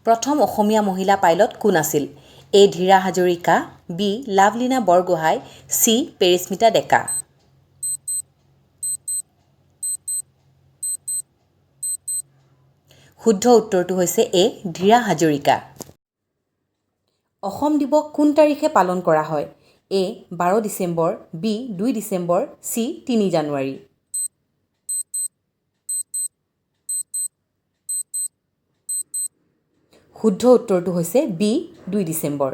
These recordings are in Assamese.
প্ৰথম অসমীয়া মহিলা পাইলট কোন আছিল? এ. ধীৰা হাজৰিকা, বি. লাভলীনা বৰগোহাঁই, চি. পেৰিস্মিতা ডেকা। শুদ্ধ উত্তৰটো হৈছে এ. ধীৰা হাজৰিকা। অসম দিৱস কোন তাৰিখে পালন কৰা হয়? এ. 12 ডিচেম্বৰ, বি. 2 ডিচেম্বৰ, চি. 3 জানুৱাৰী। শুদ্ধ উত্তৰটো হৈছে বি. 2 ডিচেম্বৰ।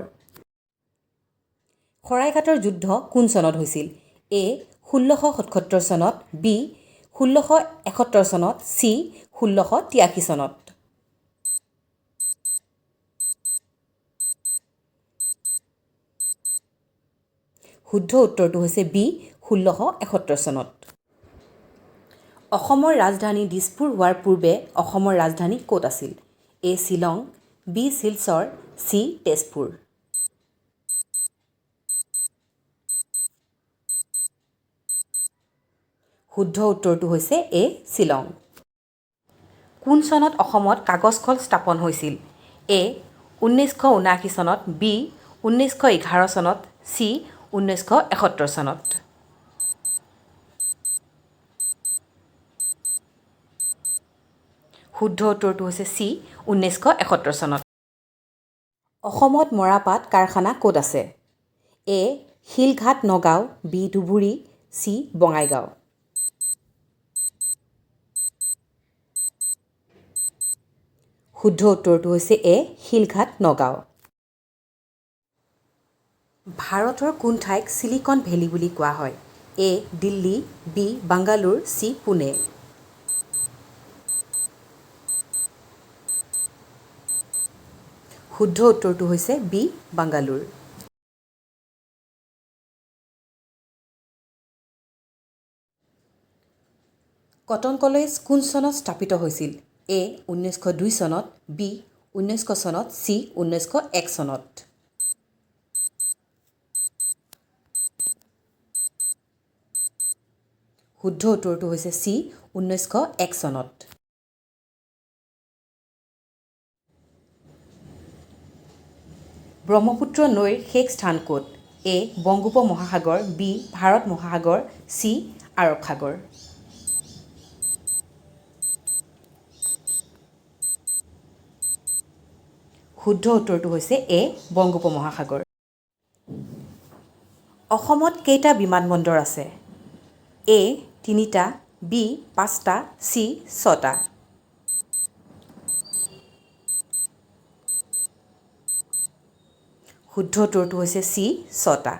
শৰাইঘাটৰ যুদ্ধ কোন চনত হৈছিল? এ. 1677 চনত, বি. 1671 চনত, চি. 1683 চনত। শুদ্ধ উত্তৰটো হৈছে বি. 1671 চনত। অসমৰ ৰাজধানী দিছপুৰ হোৱাৰ পূৰ্বে অসমৰ ৰাজধানী ক'ত আছিল? এ. শ্বিলং, বি. শিলচৰ, চি. তেজপুৰ। শুদ্ধ উত্তৰটো হৈছে এ. শ্বিলং। কোন চনত অসমত কাগজ কল স্থাপন হৈছিল? এ. 1979 চনত, বি. 1911 চনত, চি. 1971 চনত। শুদ্ধ উত্তৰটো হৈছে চি. 1971 চনত। অসমত মৰাপাট কাৰখানা ক'ত আছে? এ. শিলঘাট নগাঁও, বি. ধুবুৰী, চি. বঙাইগাঁও। শুদ্ধ উত্তৰটো হৈছে এ. শিলঘাট নগাঁও। ভাৰতৰ কোন ঠাইক চিলিকন ভেলী বুলি কোৱা হয়? এ. দিল্লী, বি. বাংগালোৰ, চি. পুনে। শুদ্ধ উত্তৰটো হৈছে বি. বাংগালোৰ। কটন কলেজ কোন চনত স্থাপিত হৈছিল? এ. 1902 চনত, বি. 1900 চনত, চি. 1901 চনত। শুদ্ধ উত্তৰটো হৈছে চি. 1901 চনত। ব্ৰহ্মপুত্ৰ নৈৰ শেষ স্থান ক'ত? এ. বংগোপমহাসাগৰ, বি. ভাৰত মহাসাগৰ, চি. আৰব সাগৰ। শুদ্ধ উত্তৰটো হৈছে এ. বংগোপমহাসাগৰ। অসমত কেইটা বিমানবন্দৰ আছে? এ. 3টা, বি. 5টা, চি. 6টা। শুদ্ধ উত্তৰটো হৈছে চি. 6টা।